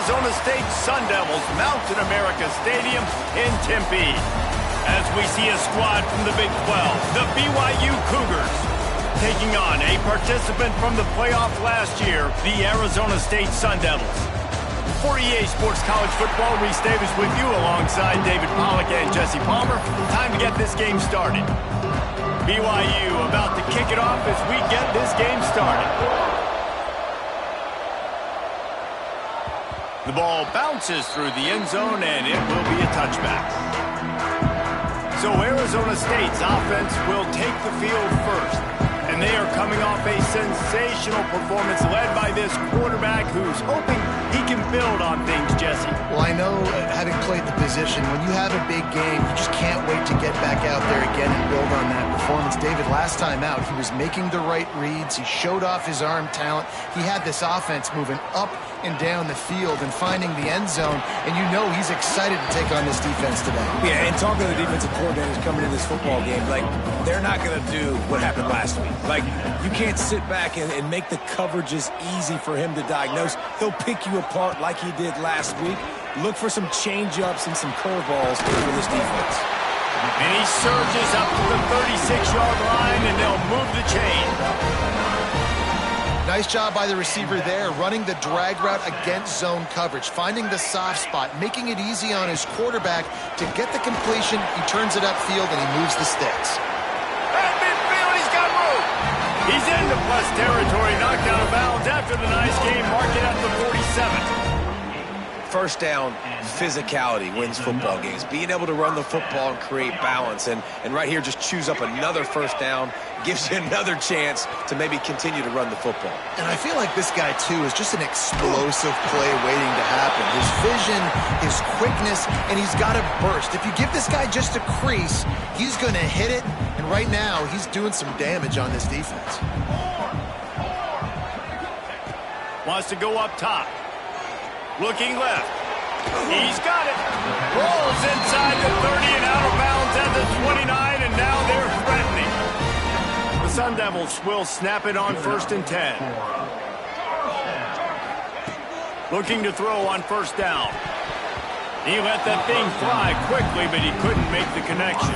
Arizona State Sun Devils mount in America Stadium in Tempe. As we see a squad from the Big 12, the BYU Cougars, taking on a participant from the playoff last year, the Arizona State Sun Devils. For EA Sports College Football, Reese Davis with you alongside David Pollack and Jesse Palmer. Time to get this game started. BYU about to kick it off as we get this game started. The ball bounces through the end zone, and it will be a touchback. So Arizona State's offense will take the field first. And they are coming off a sensational performance led by this quarterback who's hoping he can build on things, Jesse. Well, I know, having played the position, when you have a big game, you just can't wait to get back out there again and build on that performance. David, last time out, he was making the right reads. He showed off his arm talent. He had this offense moving up and down the field and finding the end zone, and you know he's excited to take on this defense today. Yeah, and talking to the defensive coordinators coming into this football game, like, they're not going to do what happened last week. Like, you can't sit back and make the coverages easy for him to diagnose. He'll pick you apart like he did last week. Look for some change-ups and some curveballs for this defense. And he surges up to the 36-yard line, and they'll move the chain. Nice job by the receiver there, running the drag route against zone coverage, finding the soft spot, making it easy on his quarterback to get the completion. He turns it upfield, and he moves the sticks. At midfield, he's got room. He's into plus territory, knocked out of bounds after the nice game, marking at the 47. First down, physicality wins football games. Being able to run the football and create balance. And right here, just choose up another first down, gives you another chance to maybe continue to run the football. And I feel like this guy, too, is just an explosive play waiting to happen. His vision, his quickness, and he's got a burst. If you give this guy just a crease, he's going to hit it. And right now, he's doing some damage on this defense. Wants to go up top. Looking left. He's got it. Rolls inside the 30 and out of bounds at the 29, and now they're threatening. The Sun Devils will snap it on 1st and 10. Looking to throw on first down. He let that thing fly quickly, but he couldn't make the connection.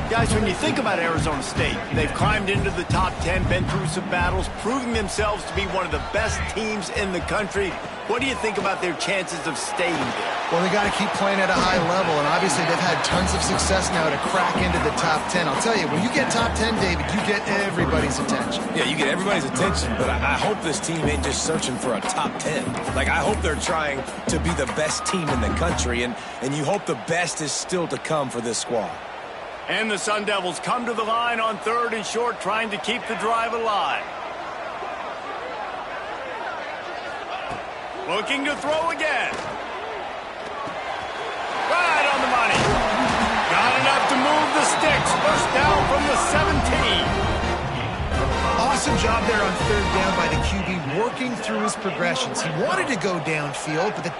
Guys, when you think about Arizona State, they've climbed into the top 10, been through some battles, proving themselves to be one of the best teams in the country. What do you think about their chances of staying there? Well, they got to keep playing at a high level, and obviously they've had tons of success now to crack into the top 10. I'll tell you, when you get top 10, David, you get everybody's attention. Yeah, you get everybody's attention, but I hope this team ain't just searching for a top 10. Like, I hope they're trying to be the best team in the country, and you hope the best is still to come for this squad. And the Sun Devils come to the line on 3rd and short, trying to keep the drive alive. Looking to throw again. Right on the money. Got enough to move the sticks. First down from the 17. Awesome job there on 3rd down by the QB, working through his progressions. He wanted to go downfield, but the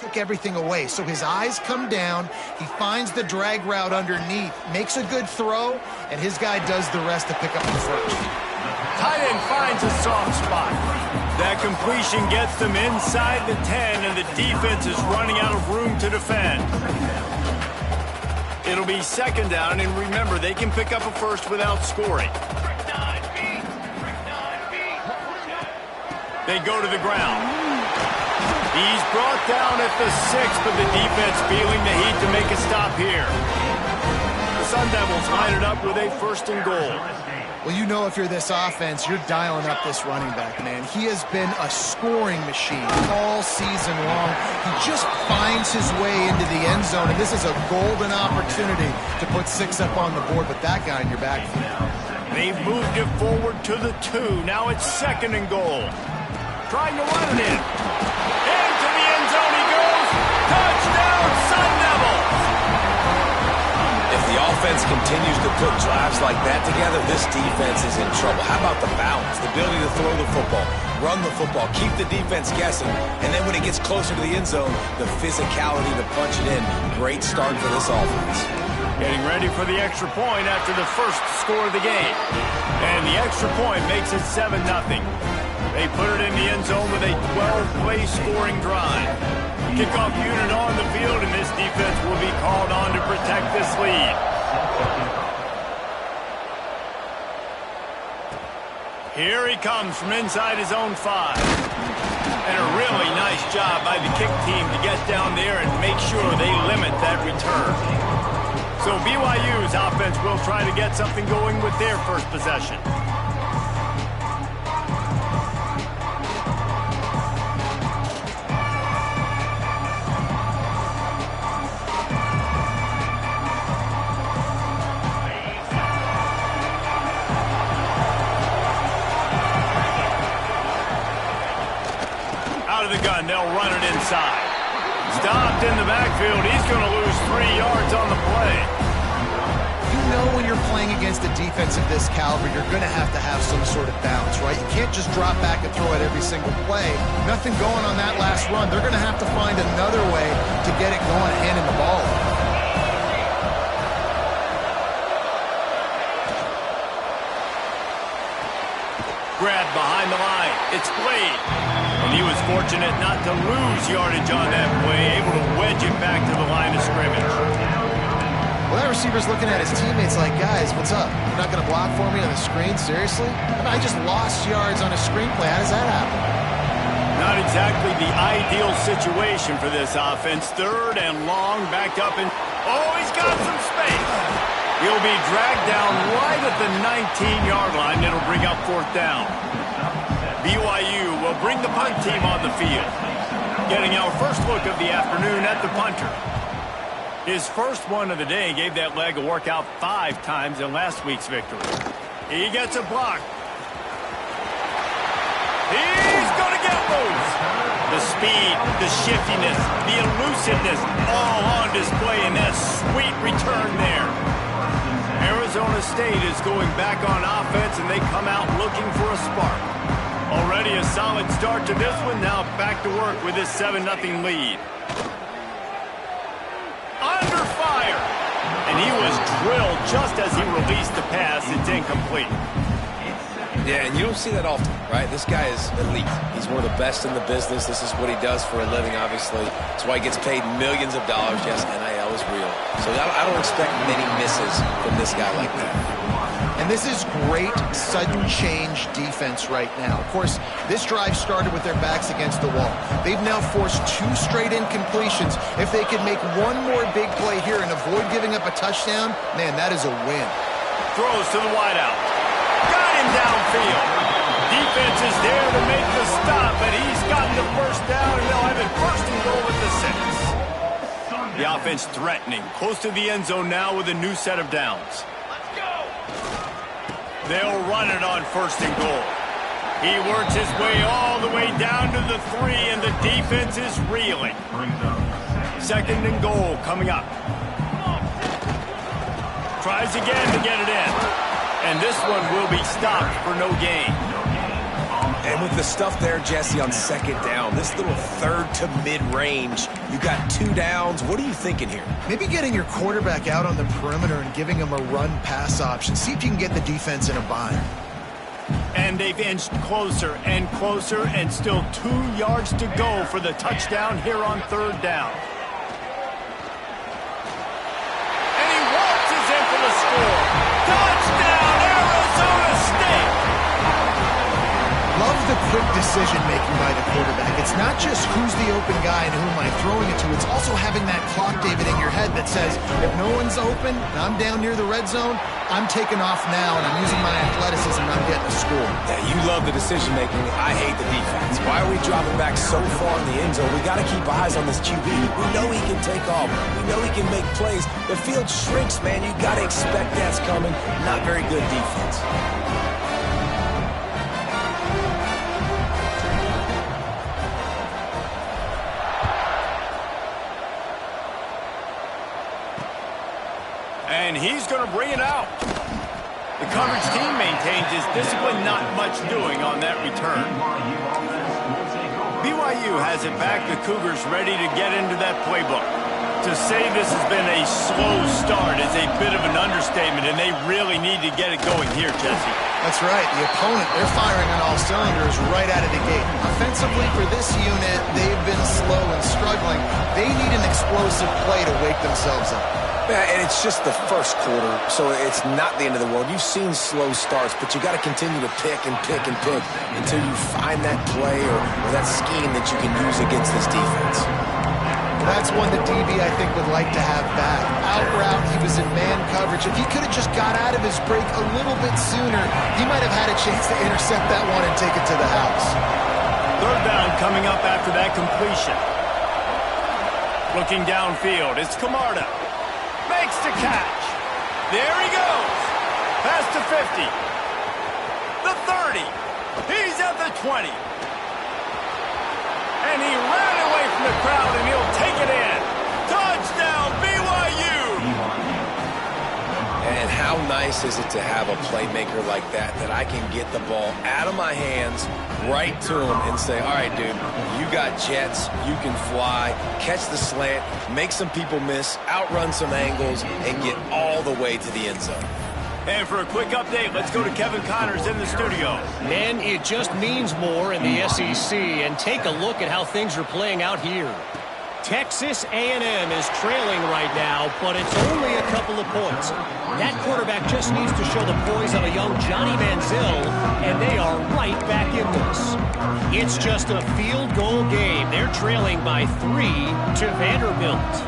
took everything away. So his eyes come down, he finds the drag route underneath, makes a good throw, and his guy does the rest to pick up the first. Tight end finds a soft spot. That completion gets them inside the 10, and the defense is running out of room to defend. It'll be 2nd down, and remember, they can pick up a first without scoring. They go to the ground. He's brought down at the 6, but the defense feeling the heat to make a stop here. The Sun Devils line it up with a 1st and goal. Well, you know if you're this offense, you're dialing up this running back, man. He has been a scoring machine all season long. He just finds his way into the end zone, and this is a golden opportunity to put 6 up on the board with that guy in your backfield. They've moved it forward to the 2. Now it's 2nd and goal. Trying to run it in. Into the end zone he goes. Touchdown, Sun Devils! If the offense continues to put drives like that together, this defense is in trouble. How about the balance, the ability to throw the football, run the football, keep the defense guessing, and then when it gets closer to the end zone, the physicality to punch it in. Great start for this offense. Getting ready for the extra point after the first score of the game. And the extra point makes it 7-0. They put it in the end zone with a 12-play scoring drive. Kickoff unit on the field, and this defense will be called on to protect this lead. Here he comes from inside his own 5. And a really nice job by the kick team to get down there and make sure they limit that return. So BYU's offense will try to get something going with their first possession. Out of the gun, they'll run it inside. Stopped in the backfield. He's going to lose 3 yards on the play. You know when you're playing against a defense of this caliber, you're going to have some sort of balance, right? You can't just drop back and throw it every single play. Nothing going on that last run. They're going to have to find another way to get it going, handing the ball off. Grabbed behind the line. It's Blade. And he was fortunate not to lose yardage on that play, able to wedge it back to the line of scrimmage. Well, that receiver's looking at his teammates like, guys, what's up? You're not going to block for me on the screen? Seriously? I mean, I just lost yards on a screen play. How does that happen? Not exactly the ideal situation for this offense. 3rd and long, backed up and... Oh, he's got some space. He'll be dragged down right at the 19-yard line. It'll bring up 4th down. BYU will bring the punt team on the field. Getting our first look of the afternoon at the punter. His first one of the day gave that leg a workout 5 times in last week's victory. He gets a block. He's going to get loose. The speed, the shiftiness, the elusiveness, all on display in that sweet return there. Arizona State is going back on offense, and they come out looking for a spark. Already a solid start to this one. Now back to work with this 7-0 lead. Under fire. And he was drilled just as he released the pass. It's incomplete. Yeah, and you don't see that often, right? This guy is elite. He's one of the best in the business. This is what he does for a living, obviously. That's why he gets paid millions of dollars. Yes, NIL is real. So I don't expect many misses from this guy like that. And this is great sudden change defense right now. Of course, this drive started with their backs against the wall. They've now forced 2 straight incompletions. If they could make one more big play here and avoid giving up a touchdown, man, that is a win. Throws to the wideout. Got him downfield. Defense is there to make the stop, but he's gotten the 1st down, and they'll have it 1st and goal at the 6. The offense threatening. Close to the end zone now with a new set of downs. They'll run it on 1st and goal. He works his way all the way down to the 3, and the defense is reeling. 2nd and goal coming up. Tries again to get it in. And this one will be stopped for no gain. And with the stuff there, Jesse, on 2nd down, this little 3rd to mid-range, you got 2 downs. What are you thinking here? Maybe getting your quarterback out on the perimeter and giving him a run-pass option. See if you can get the defense in a bind. And they've inched closer and closer, and still 2 yards to go for the touchdown here on 3rd down. And he waltzes in for the score. Touchdown, Arizona State! Love the quick decision-making by the quarterback. It's not just who's the open guy and who am I throwing it to. It's also having that clock, David, in your head that says, if no one's open and I'm down near the red zone, I'm taking off now and I'm using my athleticism and I'm getting a score. Yeah, you love the decision-making. I hate the defense. Why are we dropping back so far in the end zone? We got to keep eyes on this QB. We know he can take off. We know he can make plays. The field shrinks, man. You got to expect that's coming. Not very good defense. And he's going to bring it out. The coverage team maintains his discipline, not much doing on that return. BYU has it back. The Cougars ready to get into that playbook. To say this has been a slow start is a bit of an understatement, and they really need to get it going here, Jesse. That's right. The opponent, they're firing on all cylinders right out of the gate. Offensively, for this unit, they've been slow and struggling. They need an explosive play to wake themselves up. Yeah, and it's just the first quarter, so it's not the end of the world. You've seen slow starts, but you got to continue to pick and pick and pick until you find that play or that scheme that you can use against this defense. That's one that DB, I think, would like to have back. Out route, he was in man coverage. If he could have just got out of his break a little bit sooner, he might have had a chance to intercept that one and take it to the house. Third down coming up after that completion. Looking downfield, it's Camarda. Makes the catch. There he goes. Past the 50. The 30. He's at the 20. And he ran away from the crowd, and he'll take it in. Touchdown, BYU! And how nice is it to have a playmaker like that I can get the ball out of my hands, right to him, and say, all right, dude, you got jets, you can fly, catch the slant, make some people miss, outrun some angles, and get all the way to the end zone. And for a quick update, let's go to Kevin Connors in the studio. Men, it just means more in the SEC, and take a look at how things are playing out here. Texas A&M is trailing right now, but it's only a couple of points. That quarterback just needs to show the poise of a young Johnny Manziel, and they are right back in this. It's just a field goal game. They're trailing by 3 to Vanderbilt.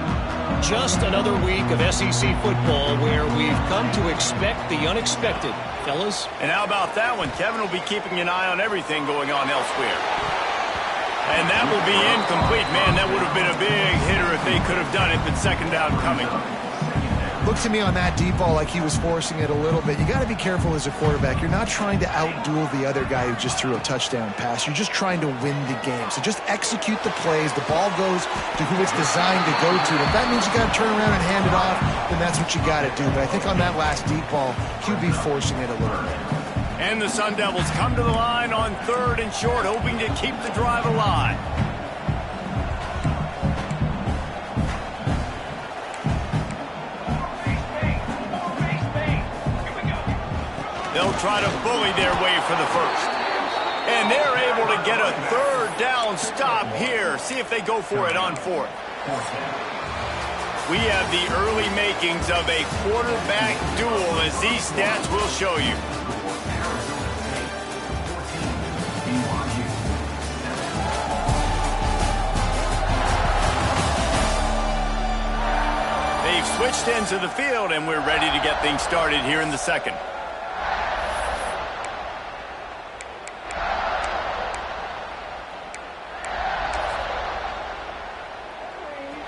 Just another week of SEC football where we've come to expect the unexpected, fellas. And how about that one? Kevin will be keeping an eye on everything going on elsewhere. And that will be incomplete. Man, that would have been a big hitter if they could have done it, but second down coming. Look to me on that deep ball like he was forcing it a little bit. You got to be careful as a quarterback. You're not trying to outduel the other guy who just threw a touchdown pass. You're just trying to win the game. So just execute the plays. The ball goes to who it's designed to go to. If that means you got to turn around and hand it off, then that's what you got to do. But I think on that last deep ball, QB forcing it a little bit. And the Sun Devils come to the line on third and short, hoping to keep the drive alive. They'll try to bully their way for the first. And they're able to get a third down stop here. See if they go for it on fourth. We have the early makings of a quarterback duel, as these stats will show you. They've switched ends of the field, and we're ready to get things started here in the second.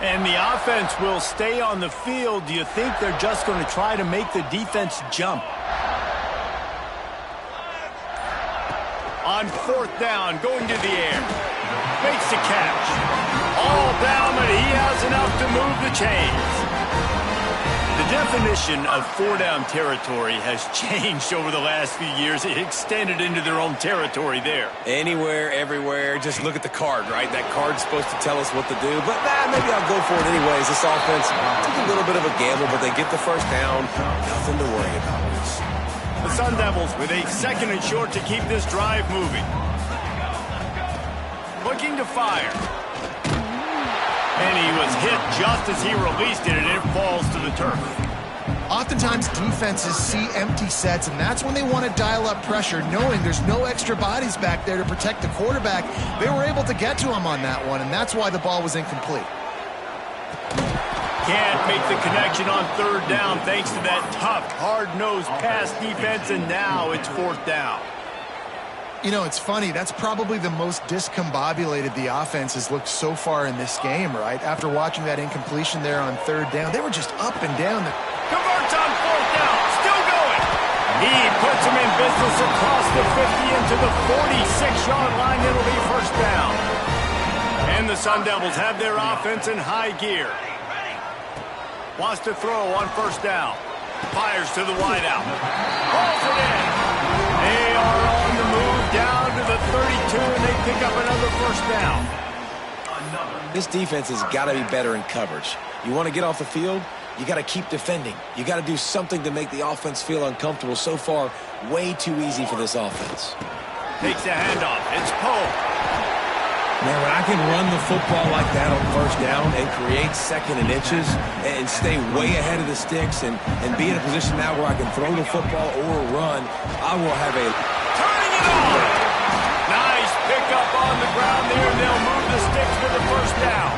And the offense will stay on the field. Do you think they're just going to try to make the defense jump? On fourth down, going to the air. Makes the catch. All down, but he has enough to move the chains. The definition of four-down territory has changed over the last few years. It extended into their own territory there. Anywhere, everywhere, just look at the card, right? That card's supposed to tell us what to do, but maybe I'll go for it anyways. This offense took a little bit of a gamble, but they get the first down. Nothing to worry about. The Sun Devils with a second and short to keep this drive moving. Looking to fire. And he was hit just as he released it, and it falls to the turf. Oftentimes, defenses see empty sets, and that's when they want to dial up pressure, knowing there's no extra bodies back there to protect the quarterback. They were able to get to him on that one, and that's why the ball was incomplete. Can't make the connection on third down thanks to that tough, hard-nosed pass defense, and now it's fourth down. You know, it's funny. That's probably the most discombobulated the offense has looked so far in this game, right? After watching that incompletion there on third down, they were just up and down. Converts on fourth down. Still going. He puts him in business across the 50 into the 46-yard line. It'll be first down. And the Sun Devils have their offense in high gear. Wants to throw on first down. Fires to the wideout. Hauls it in. They are on the move down to the 32, and they pick up another first down. This defense has got to be better in coverage. You want to get off the field, you got to keep defending. You got to do something to make the offense feel uncomfortable. So far, way too easy for this offense. Takes the handoff. It's Poe. Man, when I can run the football like that on first down and create second and inches and stay way ahead of the sticks and be in a position now where I can throw the football or run, I will have a... Turning it on! Nice pickup on the ground there, and they'll move the sticks for the first down.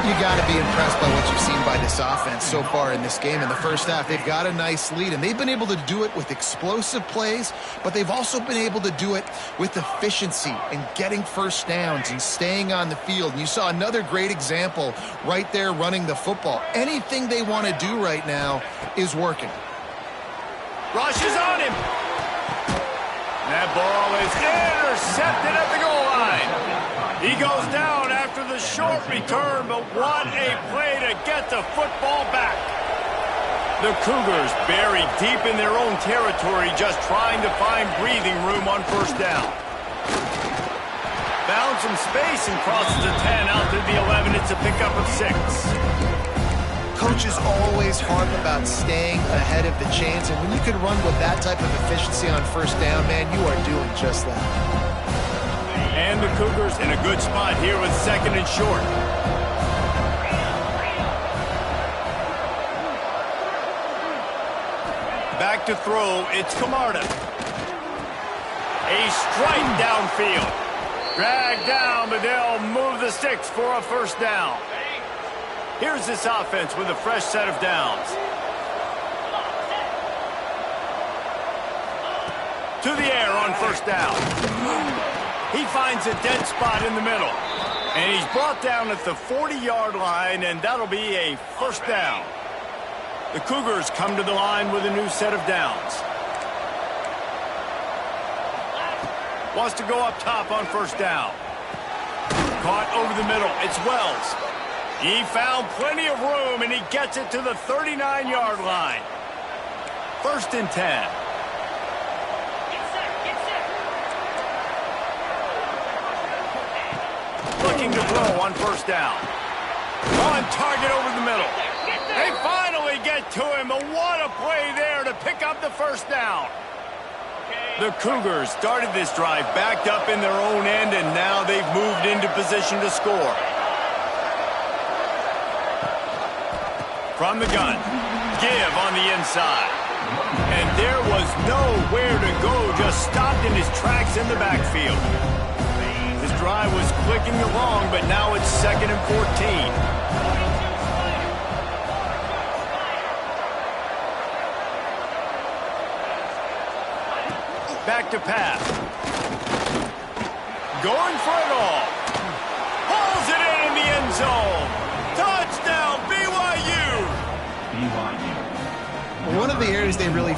You got to be impressed by what you've seen by this offense so far in this game. In the first half, they've got a nice lead, and they've been able to do it with explosive plays, but they've also been able to do it with efficiency and getting first downs and staying on the field. And you saw another great example right there running the football. Anything they want to do right now is working. Rush is on him. That ball is intercepted at the goal line. He goes down after the short return, but what a play to get the football back. The Cougars buried deep in their own territory, just trying to find breathing room on first down. Found some space and crosses the 10 out to the 11. It's a pickup of 6. Coaches always harp about staying ahead of the chains, and when you can run with that type of efficiency on first down, man, you are doing just that. And the Cougars in a good spot here with second and short. Back to throw, it's Camarda. A strike downfield. Dragged down, but they'll move the sticks for a first down. Here's this offense with a fresh set of downs. To the air on first down. He finds a dead spot in the middle. And he's brought down at the 40-yard line, and that'll be a first down. The Cougars come to the line with a new set of downs. Wants to go up top on first down. Caught over the middle. It's Wells. He found plenty of room, and he gets it to the 39-yard line. First and 10. Looking to throw on first down. On target over the middle. They finally get to him, but what a play there to pick up the first down. The Cougars started this drive backed up in their own end, and now they've moved into position to score. From the gun, give on the inside. And there was nowhere to go, just stopped in his tracks in the backfield. His drive was clicking along, but now it's second and 14. Back to pass. Going for it all. Pulls it in the end zone. Touchdown, BYU. One of the areas they really...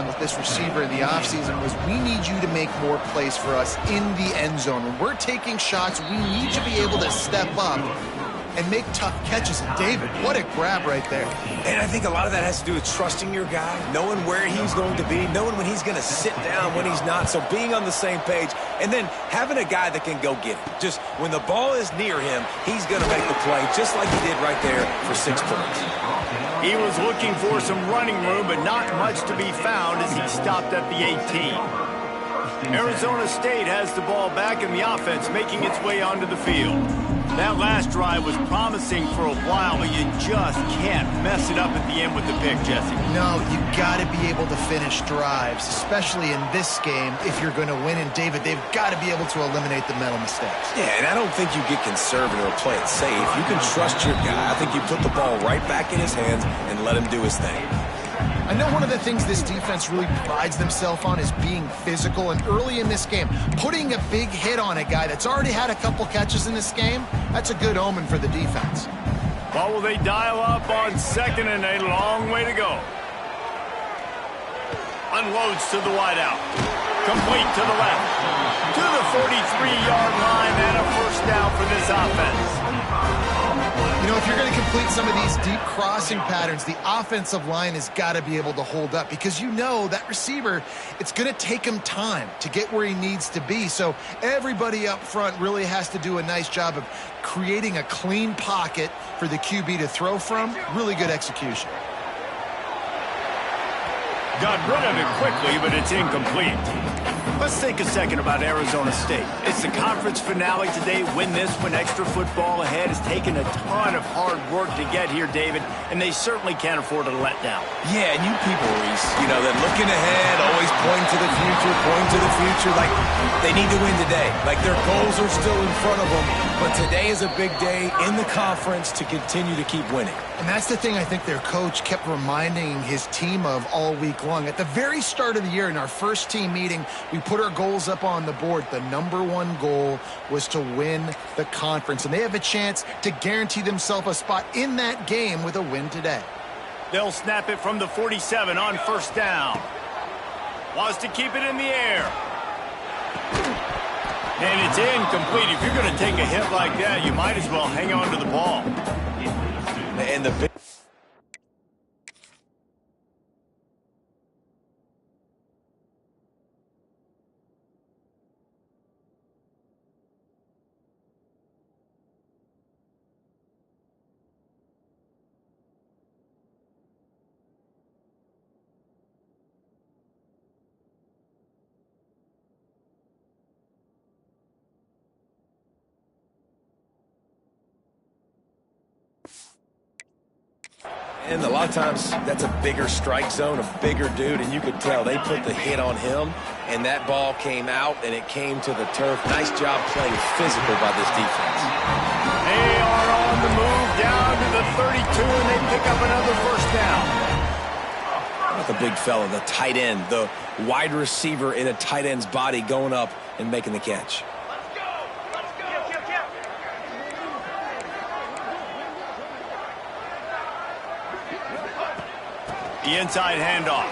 with this receiver in the offseason was, we need you to make more plays for us in the end zone. When we're taking shots, we need to be able to step up and make tough catches. And David, what a grab right there. And I think a lot of that has to do with trusting your guy, knowing where he's going to be, knowing when he's going to sit down, when he's not. So being on the same page, and then having a guy that can go get it. Just when the ball is near him, he's going to make the play, just like he did right there for 6 points. He was looking for some running room, but not much to be found as he stopped at the 18. Arizona State has the ball back in the offense, making its way onto the field. That last drive was promising for a while, but you just can't mess it up at the end with the pick, Jesse. No, you got to be able to finish drives, especially in this game if you're going to win. And David, they've got to be able to eliminate the mental mistakes. Yeah, and I don't think you get conservative or play it safe. You can trust your guy. I think you put the ball right back in his hands and let him do his thing. I know one of the things this defense really prides themselves on is being physical, and early in this game, putting a big hit on a guy that's already had a couple catches in this game, that's a good omen for the defense. Well, will they dial up on 2nd and a long way to go? Unloads to the wideout. Complete to the left. To the 43-yard line and a first down for this offense. You know, if you're going to complete some of these deep crossing patterns, the offensive line has got to be able to hold up because you know that receiver, it's going to take him time to get where he needs to be. So everybody up front really has to do a nice job of creating a clean pocket for the QB to throw from. Really good execution. Got rid of it quickly, but it's incomplete. Let's take a second about Arizona State. It's the conference finale today. Win this, win extra football ahead. Has taken a ton of hard work to get here, David, and they certainly can't afford to let down. Yeah, and you people, Reese, you know, that looking ahead, always pointing to the future, like they need to win today. Like their goals are still in front of them, but today is a big day in the conference to continue to keep winning. And that's the thing I think their coach kept reminding his team of all week long. At the very start of the year in our first team meeting, we put our goals up on the board. The #1 goal was to win the conference, and they have a chance to guarantee themselves a spot in that game with a win today. They'll snap it from the 47 on first down. Wants to keep it in the air. And it's incomplete. If you're going to take a hit like that, you might as well hang on to the ball. And the big And a lot of times, that's a bigger strike zone, a bigger dude, and you could tell they put the hit on him, and that ball came out, and it came to the turf. Nice job playing physical by this defense. They are on the move down to the 32, and they pick up another first down. How about the big fella, the tight end, the wide receiver in a tight end's body going up and making the catch. The inside handoff.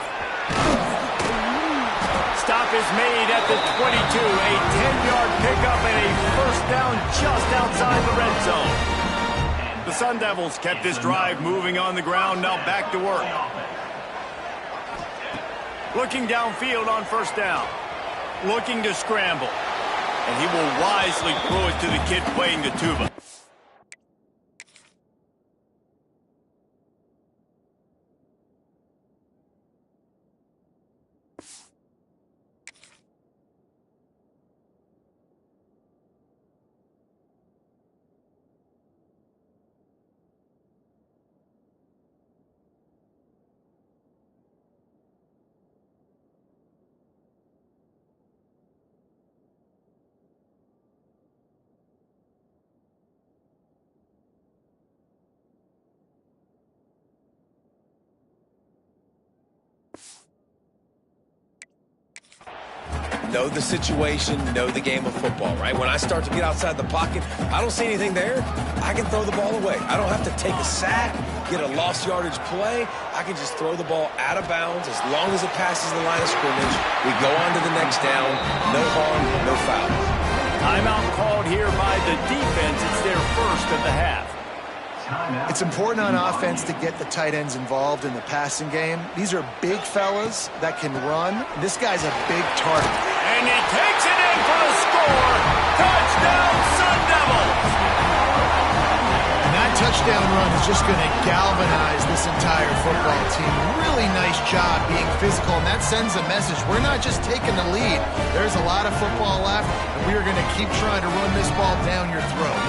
Stop is made at the 22. A 10-yard pickup and a first down just outside the red zone. The Sun Devils kept this drive moving on the ground. Now back to work. Looking downfield on first down. Looking to scramble. And he will wisely throw it to the kid playing the tuba. Know the situation, know the game of football, right? When I start to get outside the pocket, I don't see anything there, I can throw the ball away. I don't have to take a sack, get a lost yardage play. I can just throw the ball out of bounds. As long as it passes the line of scrimmage, we go on to the next down. No harm, no foul. Timeout called here by the defense. It's their first of the half. It's important on offense to get the tight ends involved in the passing game. These are big fellas that can run. This guy's a big target. And he takes it in for the score. Touchdown, Sun Devils! And that touchdown run is just going to galvanize this entire football team. Really nice job being physical, and that sends a message. We're not just taking the lead. There's a lot of football left, and we are going to keep trying to run this ball down your throat.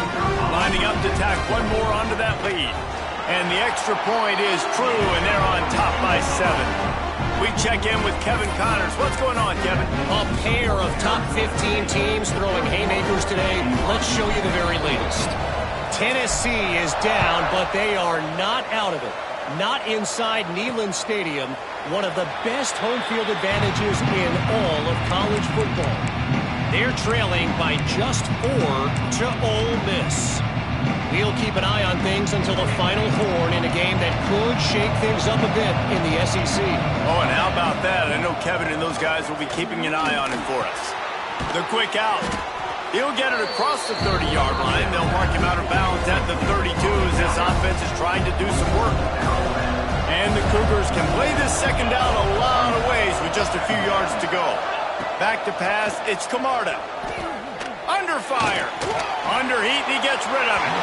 Lining up to tack one more onto that lead. And the extra point is true, and they're on top by 7. We check in with Kevin Connors. What's going on, Kevin? A pair of top 15 teams throwing haymakers today. Let's show you the very latest. Tennessee is down, but they are not out of it. Not inside Neyland Stadium, one of the best home field advantages in all of college football. They're trailing by just 4 to Ole Miss. We'll keep an eye on things until the final horn in a game that could shake things up a bit in the SEC. Oh, and how about that? I know Kevin and those guys will be keeping an eye on him for us. The quick out. He'll get it across the 30-yard line. They'll mark him out of bounds at the 32 as this offense is trying to do some work. And the Cougars can play this second down a lot of ways with just a few yards to go. Back to pass, it's Camarda. Under fire. Under heat, and he gets rid of it.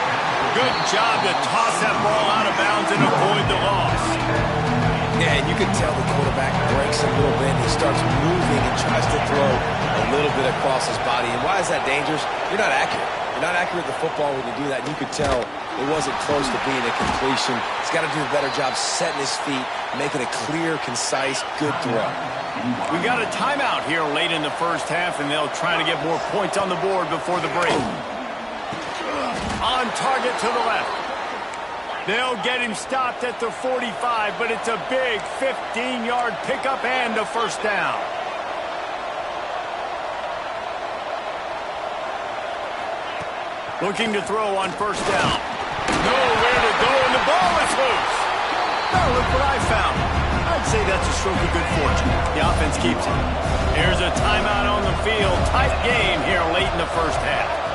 Good job to toss that ball out of bounds and avoid the loss. Yeah, and you can tell the quarterback breaks a little bit. He starts moving and tries to throw a little bit across his body. And why is that dangerous? You're not accurate. You're not accurate with the football when you do that. And you could tell it wasn't close to being a completion. He's got to do a better job setting his feet, making a clear, concise, good throw. We got a timeout here late in the first half, and they'll try to get more points on the board before the break. On target to the left. They'll get him stopped at the 45, but it's a big 15-yard pickup and a first down. Looking to throw on first down. Nowhere to go, and the ball is loose. Now look what I found. I'd say that's a stroke of good fortune. The offense keeps it. Here's a timeout on the field. Tight game here late in the first half.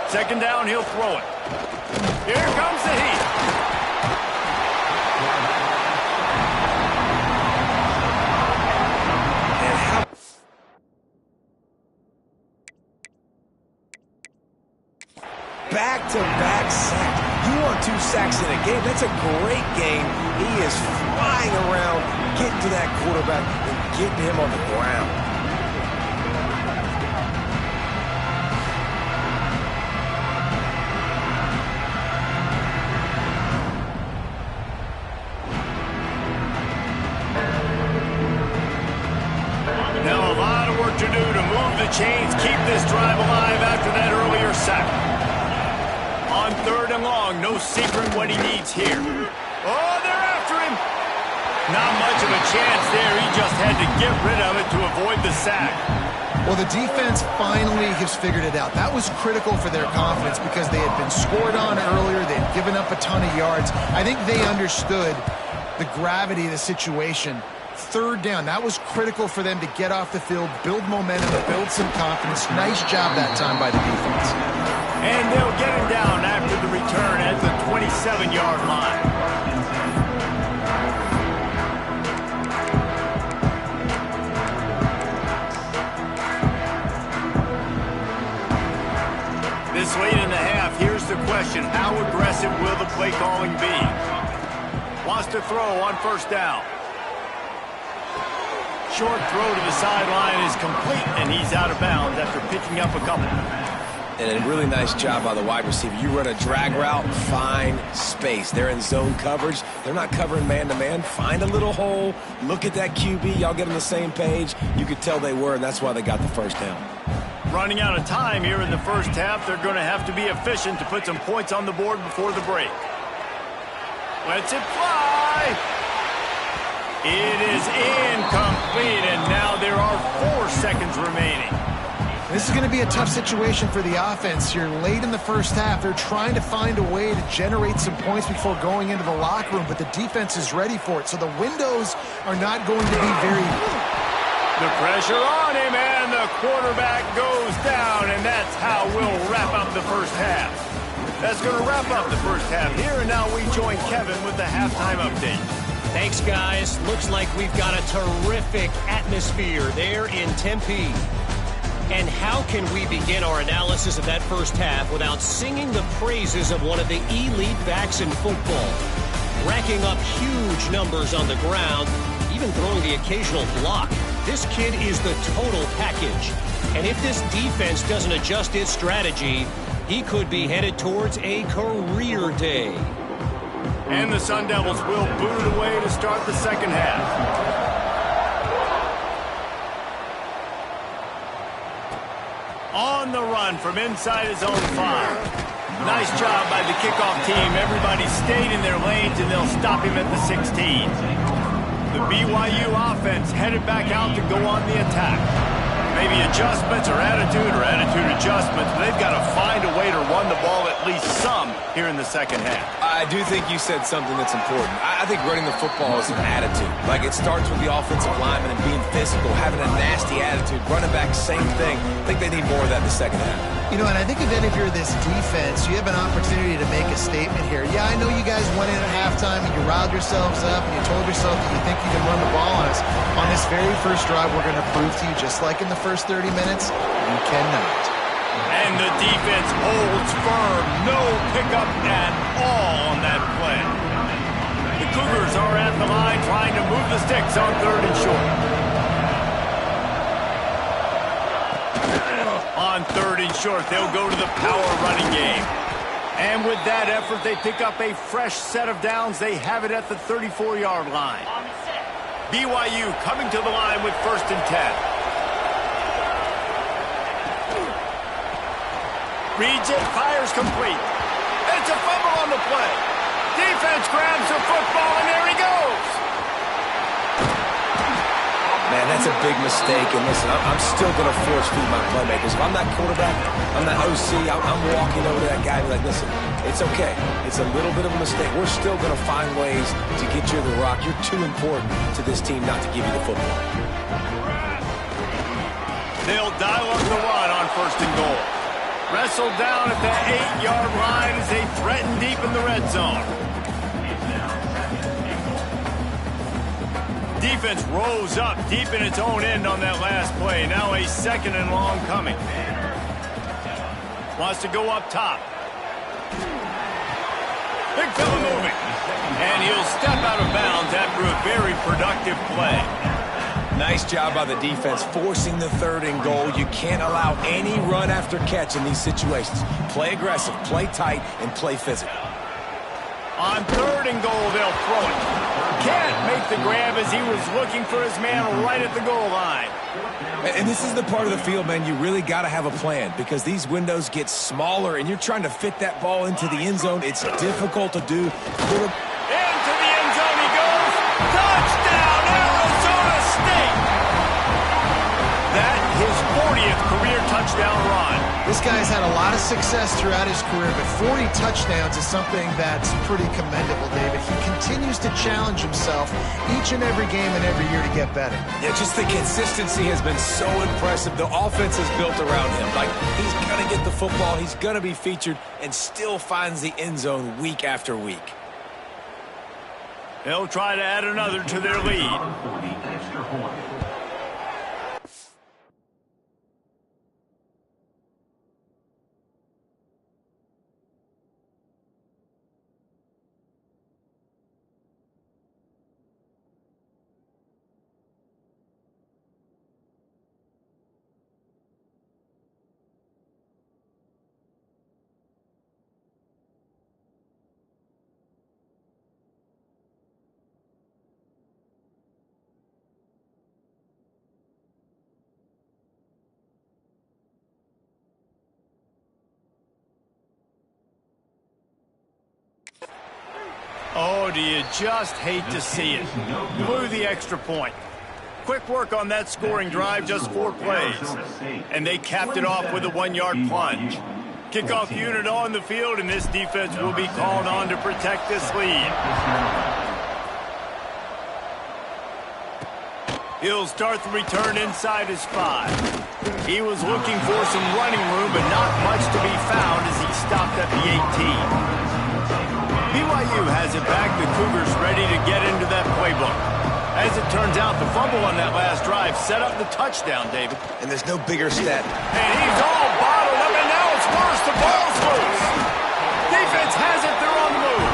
Second down, he'll throw it. Here comes the heat. And how... Back-to-back sack. You want 2 sacks in a game. That's a great game. He is flying around, getting to that quarterback and getting him on the ground. Now a lot of work to do to move the chains, keep this drive alive after that earlier sack. On 3rd and long, no secret what he needs here. Oh, they're after him. Not much of a chance there. He just had to get rid of it to avoid the sack. Well, the defense finally has figured it out. That was critical for their confidence because they had been scored on earlier. They had given up a ton of yards. I think they understood the gravity of the situation. 3rd down, that was critical for them to get off the field, build momentum, build some confidence. Nice job that time by the defense. And they'll get him down after the return at the 27-yard line. This late in the half, here's the question. How aggressive will the play calling be? Wants to throw on first down. Short throw to the sideline is complete, and he's out of bounds after picking up a couple. And a really nice job by the wide receiver. You run a drag route, find space. They're in zone coverage. They're not covering man-to-man. Find a little hole. Look at that QB. Y'all get on the same page. You could tell they were, and that's why they got the first down. Running out of time here in the first half. They're going to have to be efficient to put some points on the board before the break. Lets it fly. It is incomplete, and now there are 4 seconds remaining. This is going to be a tough situation for the offense here. Late in the first half, they're trying to find a way to generate some points before going into the locker room, but the defense is ready for it, so the windows are not going to be very... The pressure on him, and the the quarterback goes down, and that's how we'll wrap up the first half. That's going to wrap up the first half here, and now we join Kevin with the halftime update. Thanks, guys. Looks like we've got a terrific atmosphere there in Tempe. And how can we begin our analysis of that first half without singing the praises of one of the elite backs in football? Racking up huge numbers on the ground, even throwing the occasional block. This kid is the total package. And if this defense doesn't adjust its strategy, he could be headed towards a career day. And the Sun Devils will boot it away to start the second half. On the run from inside his own 5. Nice job by the kickoff team. Everybody stayed in their lanes, and they'll stop him at the 16. The BYU offense headed back out to go on the attack. Maybe adjustments or attitude adjustments. But they've got to find a way to run the ball at least some here in the second half. I do think you said something that's important. I think running the football is an attitude. Like, it starts with the offensive lineman and being physical, having a nasty attitude. Running back, same thing. I think they need more of that in the second half. You know, and I think if you're this defense, you have an opportunity to make a statement here. Yeah, I know you guys went in at halftime and you riled yourselves up and you told yourself that you think you can run the ball on us. On this very first drive, we're going to prove to you, just like in the first 30 minutes, you cannot. And the defense holds firm. No pickup at all on that play. The Cougars are at the line trying to move the sticks on 3rd and short. On 3rd and short, they'll go to the power running game. And with that effort, they pick up a fresh set of downs. They have it at the 34-yard line. BYU coming to the line with 1st and 10. Reads it, fires complete. It's a fumble on the play. Defense grabs the football, and there he goes. Man, that's a big mistake. And listen, I'm still going to force feed my playmakers. If I'm that quarterback, I'm that OC, I'm walking over to that guy and be like, listen, it's okay. It's a little bit of a mistake. We're still going to find ways to get you the rock. You're too important to this team not to give you the football. They'll dial up the run on 1st and goal. Wrestled down at the 8-yard line as they threaten deep in the red zone. Defense rose up deep in its own end on that last play. Now a 2nd and long coming. Wants to go up top. Big fella moving. And he'll step out of bounds after a very productive play. Nice job by the defense forcing the 3rd and goal. You can't allow any run after catch in these situations. Play aggressive, play tight, and play physical. On 3rd and goal, they'll throw it. Can't make the grab as he was looking for his man right at the goal line. And this is the part of the field, man, you really got to have a plan because these windows get smaller and you're trying to fit that ball into the end zone. It's difficult to do. Into the end zone he goes. Touchdown, Arizona State! That his 40th career touchdown run. This guy's had a lot of success throughout his career, but 40 touchdowns is something that's pretty commendable, David. He continues to challenge himself each and every game and every year to get better. Yeah, just the consistency has been so impressive. The offense is built around him. Like, he's going to get the football, he's going to be featured, and still finds the end zone week after week. They'll try to add another to their lead. Oh, do you just hate to see it? Blew the extra point. Quick work on that scoring drive, just 4 plays. And they capped it off with a 1-yard plunge. Kickoff unit on the field, and this defense will be called on to protect this lead. He'll start the return inside his 5. He was looking for some running room, but not much to be found as he stopped at the 18. BYU has it back. The Cougars ready to get into that playbook. As it turns out, the fumble on that last drive set up the touchdown, David. And there's no bigger stat. And he's all bottled up, and now it's worse. The ball's loose. Defense has it. They're on the move.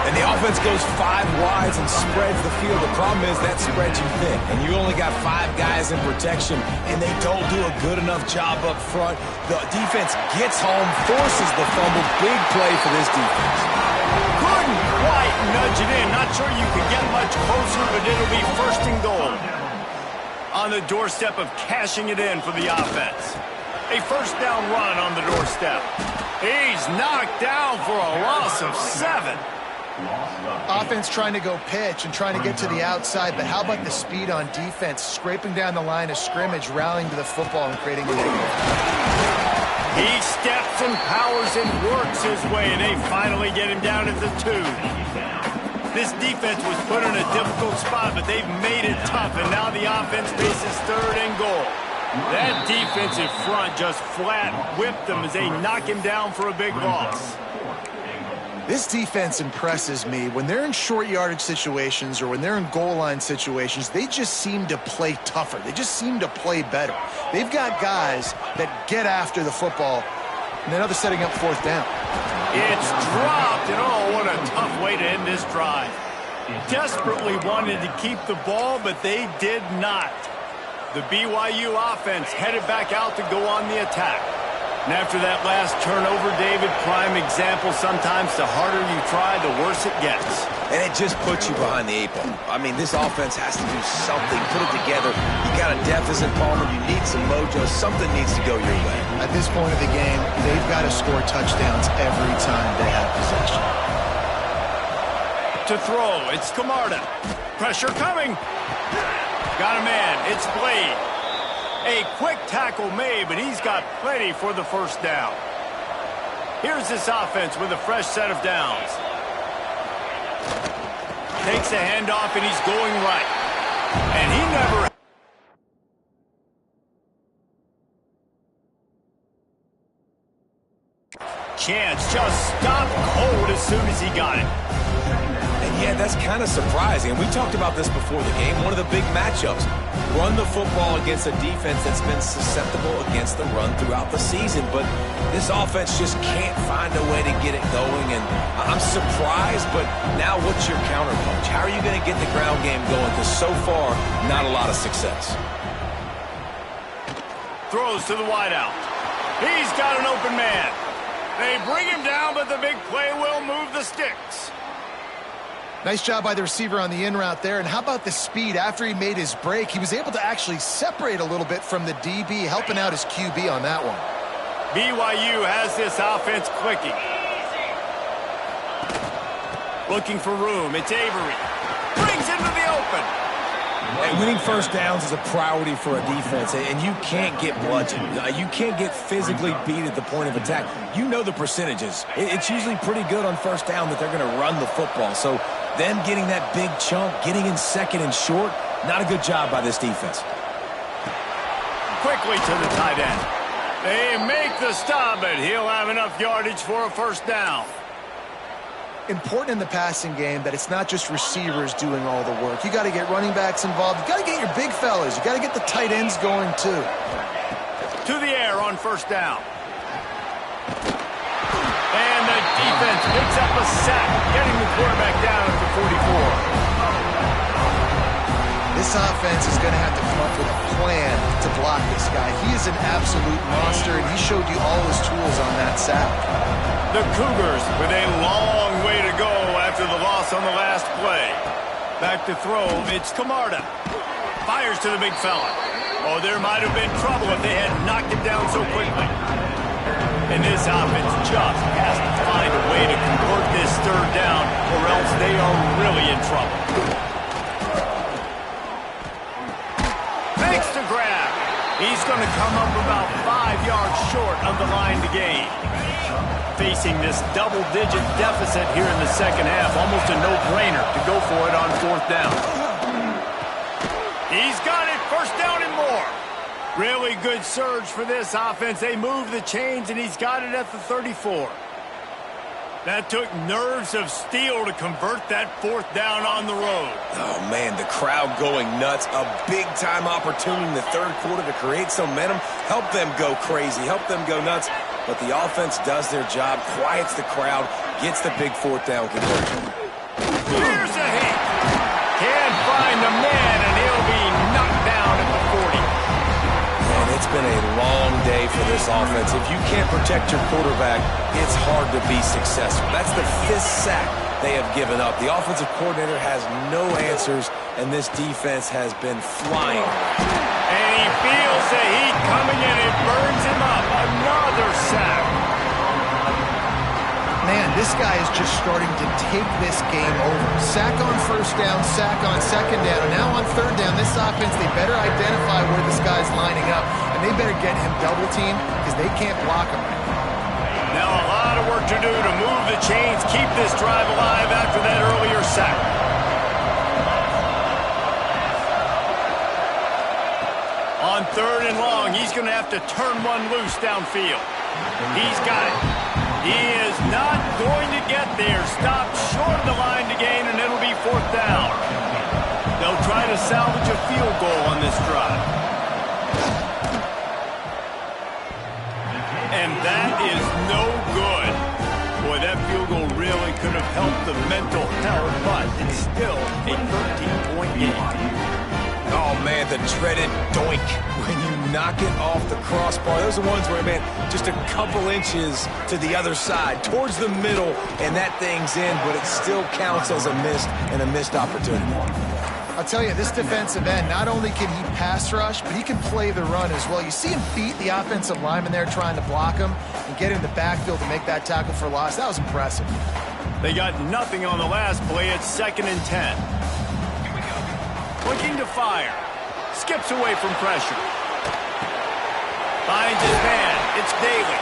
And the offense goes 5 wides and spreads the field. The problem is that spreads you thin, and you only got 5 guys in protection, and they don't do a good enough job up front. The defense gets home, forces the fumble. Big play for this defense. Couldn't quite nudge it in. Not sure you could get much closer, but it'll be first and goal. On the doorstep of cashing it in for the offense. A first down run on the doorstep. He's knocked down for a loss of 7. Offense trying to go pitch and trying to get to the outside, but how about the speed on defense, scraping down the line of scrimmage, rallying to the football and creating a negative. He steps and powers and works his way, and they finally get him down at the 2. This defense was put in a difficult spot, but they've made it tough, and now the offense faces third and goal. That defensive front just flat whipped them as they knock him down for a big loss. This defense impresses me. When they're in short yardage situations or when they're in goal line situations, they just seem to play tougher. They just seem to play better. They've got guys that get after the football, and now they're setting up fourth down. It's dropped, and oh, what a tough way to end this drive. Desperately wanted to keep the ball, but they did not. The BYU offense headed back out to go on the attack. And after that last turnover, David, prime example, sometimes the harder you try, the worse it gets. And it just puts you behind the 8 ball. I mean, this offense has to do something, put it together. You got a deficit, Palmer. You need some mojo. Something needs to go your way. At this point of the game, they've got to score touchdowns every time they have possession. To throw, it's Camarda. Pressure coming. Got a man. It's Blade. A quick tackle made, but he's got plenty for the first down. Here's this offense with a fresh set of downs. Takes a handoff, and he's going right. And he never... Chance just stopped cold as soon as he got it. Yeah, that's kind of surprising. We talked about this before the game. One of the big matchups. Run the football against a defense that's been susceptible against the run throughout the season. But this offense just can't find a way to get it going. And I'm surprised, but now what's your counterpunch? How are you going to get the ground game going? Because so far, not a lot of success. Throws to the wideout. He's got an open man. They bring him down, but the big play will move the sticks. Nice job by the receiver on the in route there. And how about the speed after he made his break? He was able to actually separate a little bit from the DB, helping out his QB on that one. BYU has this offense clicking. Looking for room. It's Avery. Brings into the open. And winning first downs is a priority for a defense, and you can't get bludgeoned. You can't get physically beat at the point of attack. You know the percentages. It's usually pretty good on first down that they're going to run the football. So them getting that big chunk, getting in second and short, not a good job by this defense. Quickly to the tight end. They make the stop, but he'll have enough yardage for a first down. Important in the passing game that it's not just receivers doing all the work. You got to get running backs involved. You got to get your big fellas. You got to get the tight ends going too. To the air on first down. And the defense picks up a sack, getting the quarterback down at the 44. This offense is going to have to come up with a plan to block this guy. He is an absolute monster, and he showed you all his tools on that sack. The Cougars with a long way to go after the loss on the last play. Back to throw, it's Camarda. Fires to the big fella. Oh, there might have been trouble if they had knocked him down so quickly. And this offense just has to find a way to convert this third down, or else they are really in trouble. Makes the grab. He's going to come up about 5 yards short of the line to gain. Facing this double-digit deficit here in the second half, almost a no-brainer to go for it on fourth down. He's got it, first down and more. Really good surge for this offense. They move the chains, and he's got it at the 34. That took nerves of steel to convert that fourth down on the road. Oh, man, the crowd going nuts. A big-time opportunity in the third quarter to create some momentum. Help them go crazy. Help them go nuts. But the offense does their job, quiets the crowd, gets the big fourth down conversion. Here's a hit. Can't find the man, and he'll be knocked down at the 40. Man, it's been a long day for this offense. If you can't protect your quarterback, it's hard to be successful. That's the 5th sack they have given up. The offensive coordinator has no answers, and this defense has been flying. And he feels the heat coming in. It burns him up. Another sack. Man, this guy is just starting to take this game over. Sack on first down, sack on second down, and now on third down, this offense, they better identify where this guy's lining up, and they better get him double-teamed because they can't block him right now. Now a lot of work to do to move the chains, keep this drive alive after that earlier sack. On third and long, he's going to have to turn one loose downfield. He's got it. He is not going to get there. Stopped short of the line to gain, and it'll be fourth down. They'll try to salvage a field goal on this drive. And that is no good. Boy, that field goal really could have helped the mental health, but it's still a 13-point game. Oh, man, the dreaded doink when you knock it off the crossbar. Those are ones where, man, just a couple inches to the other side, towards the middle, and that thing's in, but it still counts as a missed opportunity. I'll tell you, this defensive end, not only can he pass rush, but he can play the run as well. You see him beat the offensive lineman there trying to block him and get in the backfield to make that tackle for loss. That was impressive. They got nothing on the last play. It's 2nd and 10. Looking to fire. Skips away from pressure. Finds his man. It's Daly.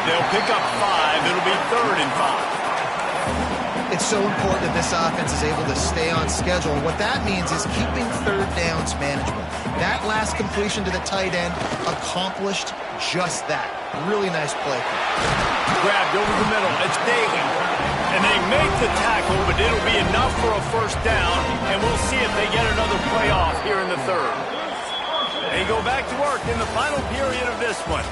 They'll pick up 5. It'll be 3rd and 5. It's so important that this offense is able to stay on schedule. And what that means is keeping third downs manageable. That last completion to the tight end accomplished just that. Really nice play. Grabbed over the middle. It's Daly. And they make the tackle, but it'll be enough for a first down, and we'll see if they get another playoff here in the third. They go back to work in the final period of this one.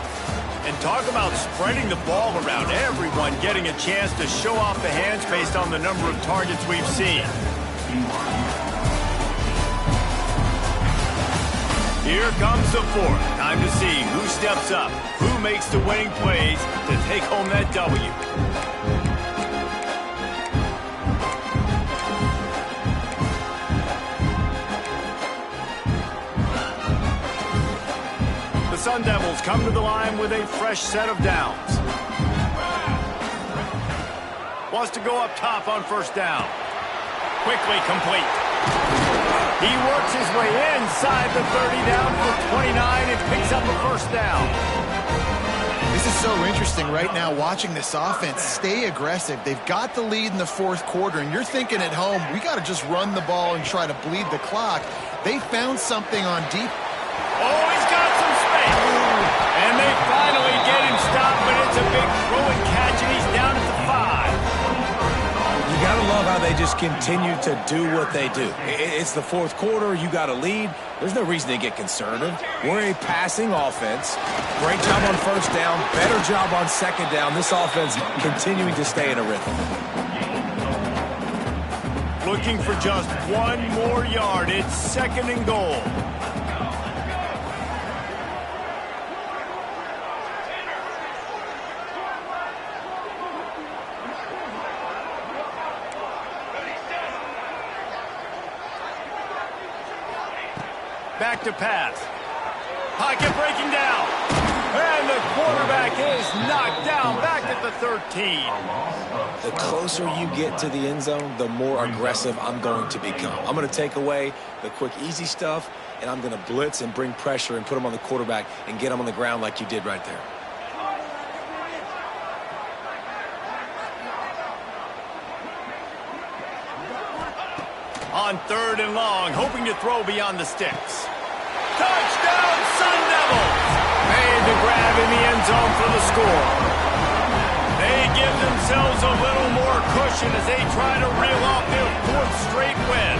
And talk about spreading the ball around. Everyone getting a chance to show off the hands based on the number of targets we've seen. Here comes the fourth. Time to see who steps up, who makes the winning plays to take home that W. Sun Devils come to the line with a fresh set of downs. Wants to go up top on first down. Quickly complete. He works his way inside the 30 down for 29 and picks up a first down. This is so interesting right now watching this offense stay aggressive. They've got the lead in the fourth quarter, and you're thinking at home, we got to just run the ball and try to bleed the clock. They found something on deep. Oh, he's got some space. And they finally get him stopped, but it's a big throw and catch, and he's down at the 5. You got to love how they just continue to do what they do. It's the fourth quarter. You got a lead. There's no reason to get conservative. We're a passing offense. Great job on first down. Better job on second down. This offense continuing to stay in a rhythm. Looking for just one more yard. It's 2nd and goal. Back to pass. Pocket breaking down. And the quarterback is knocked down back at the 13. The closer you get to the end zone, the more aggressive I'm going to become. I'm going to take away the quick, easy stuff, and I'm going to blitz and bring pressure and put him on the quarterback and get him on the ground like you did right there. On 3rd and long, hoping to throw beyond the sticks. Touchdown, Sun Devils! Made the grab in the end zone for the score. They give themselves a little more cushion as they try to reel off their fourth straight win.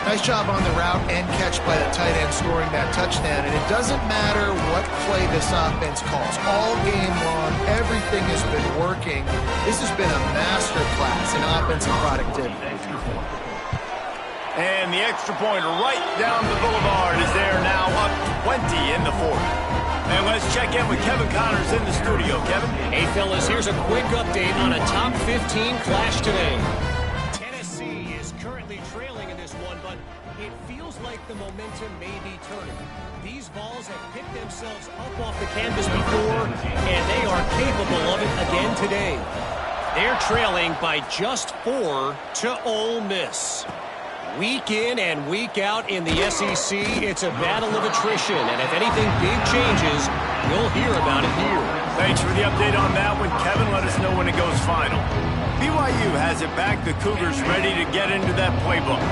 Nice job on the route and catch by the tight end scoring that touchdown. And it doesn't matter what play this offense calls. All game long, everything has been working. This has been a master class in offensive productivity. And the extra point right down the boulevard is there now, up 20 in the fourth. And let's check in with Kevin Connors in the studio. Kevin? Hey, fellas, here's a quick update on a top 15 clash today. Tennessee is currently trailing in this one, but it feels like the momentum may be turning. These Vols have picked themselves up off the canvas before, and they are capable of it again today. They're trailing by just 4 to Ole Miss. Week in and week out in the SEC, it's a battle of attrition, and if anything big changes, you'll hear about it here. Thanks for the update on that one, Kevin. Let us know when it goes final. BYU has it back. The Cougars ready to get into that playbook.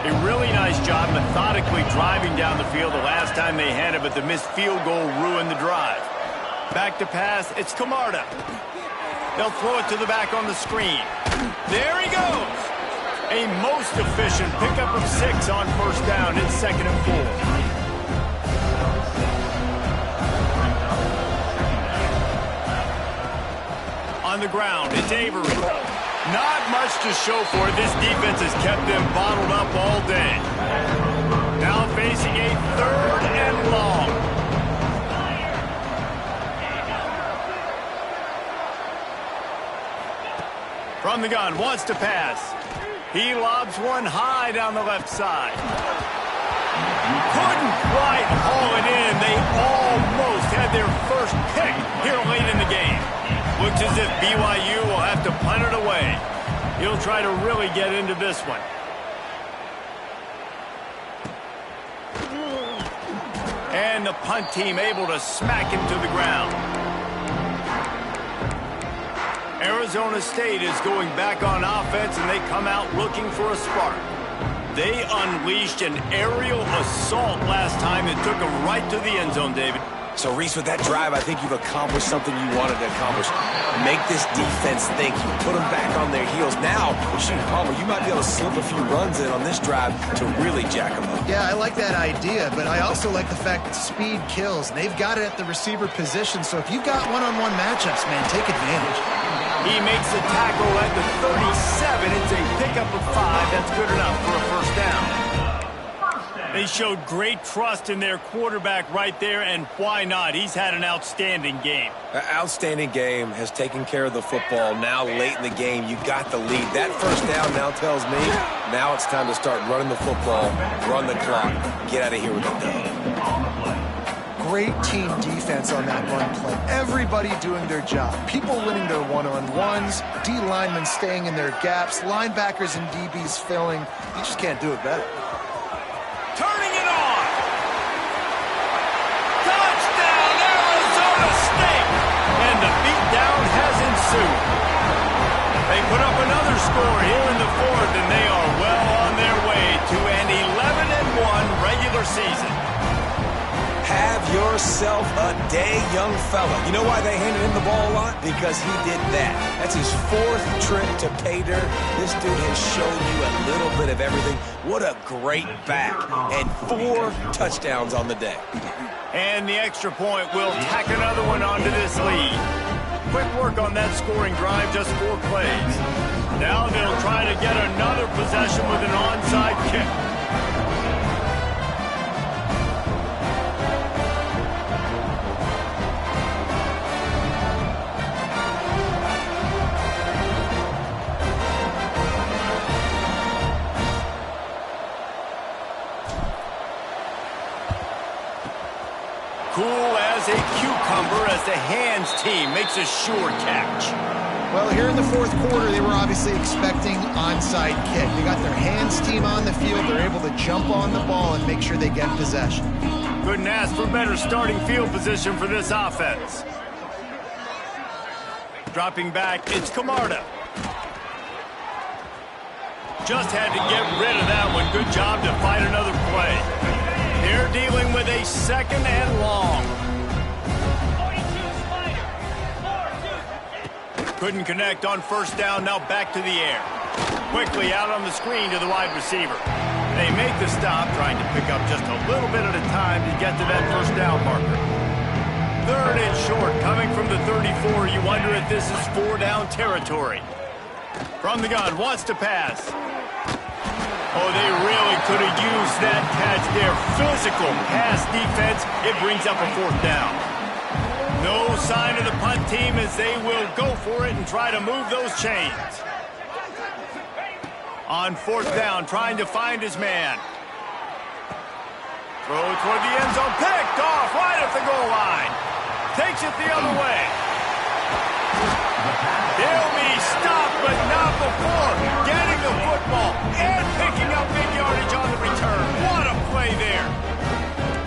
A really nice job methodically driving down the field the last time they had it, but the missed field goal ruined the drive. Back to pass, it's Camarda. They'll throw it to the back on the screen. There he goes. A most efficient pickup of 6 on first down. It's 2nd and 4. On the ground, it's Avery. Not much to show for it. This defense has kept them bottled up all day. Now facing a 3rd and long. From the gun, wants to pass. He lobs one high down the left side. Couldn't quite haul it in. They almost had their first pick here late in the game. Looks as if BYU will have to punt it away. He'll try to really get into this one. And the punt team able to smack him to the ground. Arizona State is going back on offense, and they come out looking for a spark. They unleashed an aerial assault last time and took them right to the end zone, David. So, Reese, with that drive, I think you've accomplished something you wanted to accomplish. Make this defense think. You put them back on their heels. Now, shoot, Palmer, you might be able to slip a few runs in on this drive to really jack them up. Yeah, I like that idea, but I also like the fact that speed kills. And they've got it at the receiver position, so if you've got one-on-one matchups, man, take advantage. He makes the tackle at the 37. It's a pickup of 5. That's good enough for a first down. They showed great trust in their quarterback right there, and why not? He's had an outstanding game. An outstanding game, has taken care of the football. Now, late in the game, you got the lead. That first down now tells me now it's time to start running the football, run the clock, get out of here with the dub. Great team defense on that run play. Everybody doing their job. People winning their one-on-ones, D linemen staying in their gaps, linebackers and DBs filling. You just can't do it better. Turning it on. Touchdown, Arizona State. And the beatdown has ensued. They put up another score here in the fourth, and they are well on their way to an 11-1 regular season. Have yourself a day, young fella. You know why they handed him the ball a lot? Because he did that. That's his 4th trip to pay dirt. This dude has shown you a little bit of everything. What a great back. And 4 touchdowns on the day. And the extra point will tack another one onto this lead. Quick work on that scoring drive, just 4 plays. Now they'll try to get another possession with an onside kick. Cool as a cucumber as the hands team makes a sure catch. Well, here in the fourth quarter, they were obviously expecting onside kick. They got their hands team on the field. They're able to jump on the ball and make sure they get possession. Couldn't ask for better starting field position for this offense. Dropping back, it's Camarda. Just had to get rid of that one. Good job to fight another play. They're dealing with a second and long. Couldn't connect on first down, now back to the air. Quickly out on the screen to the wide receiver. They make the stop, trying to pick up just a little bit at a time to get to that first down marker. Third and short, coming from the 34. You wonder if this is 4-down territory. From the gun, wants to pass. Oh, they really could have used that catch there. Physical pass defense. It brings up a fourth down. No sign of the punt team as they will go for it and try to move those chains. On fourth down, trying to find his man. Throw toward the end zone, picked off right at the goal line. Takes it the other way. They'll be stopped, but not before getting the football and picking up big yardage on the return. What a play there.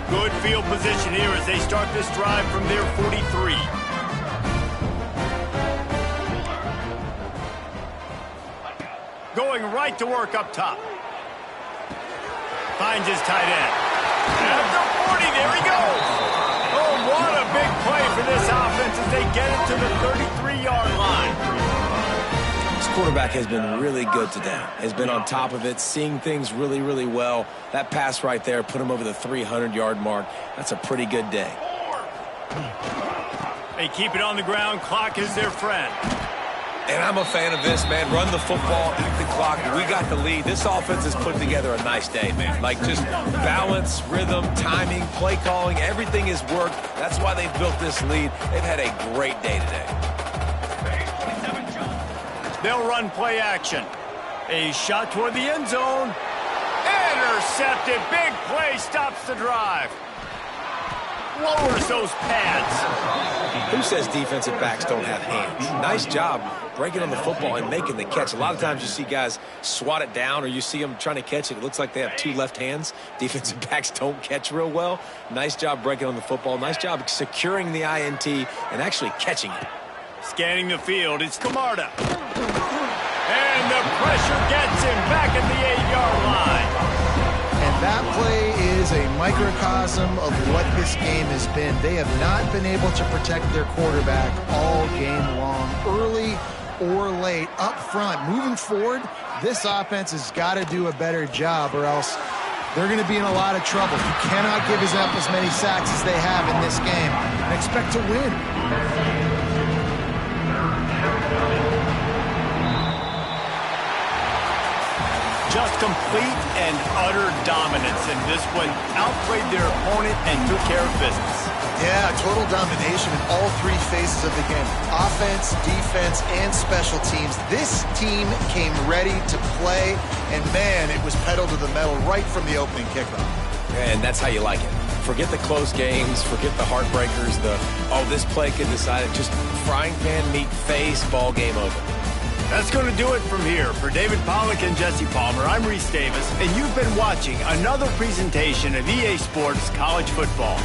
Good field position here as they start this drive from their 43. Going right to work up top. Finds his tight end. At the 40, there he goes. Oh, what a big play for this offense as they get it to the 33-yard line. This quarterback has been really good today. Has been on top of it, seeing things really, really well. That pass right there put him over the 300-yard mark. That's a pretty good day. They keep it on the ground. Clock is their friend. And I'm a fan of this, man. Run the football, eat the clock. We got the lead. This offense has put together a nice day, man. Like just balance, rhythm, timing, play calling, everything has worked. That's why they've built this lead. They've had a great day today. They'll run play action. A shot toward the end zone. Intercepted. Big play stops the drive. Lowers those pads. Who says defensive backs don't have hands? Nice job breaking on the football and making the catch. A lot of times you see guys swat it down or you see them trying to catch it. It looks like they have two left hands. Defensive backs don't catch real well. Nice job breaking on the football. Nice job securing the INT and actually catching it. Scanning the field, it's Camarda. And the pressure gets him back at the 8-yard line. And that play is a microcosm of what this game has been. They have not been able to protect their quarterback all game long, early or late, up front. Moving forward, this offense has got to do a better job or else they're going to be in a lot of trouble. You cannot give up as many sacks as they have in this game and expect to win. Just complete and utter dominance in this one. Outplayed their opponent and took care of business. Yeah, total domination in all three phases of the game. Offense, defense, and special teams. This team came ready to play, and man, it was pedal to the metal right from the opening kickoff. And that's how you like it. Forget the close games, forget the heartbreakers, this play could decide it. Just frying pan meet face, ball game over. That's going to do it from here. For David Pollack and Jesse Palmer, I'm Reese Davis, and you've been watching another presentation of EA Sports College Football.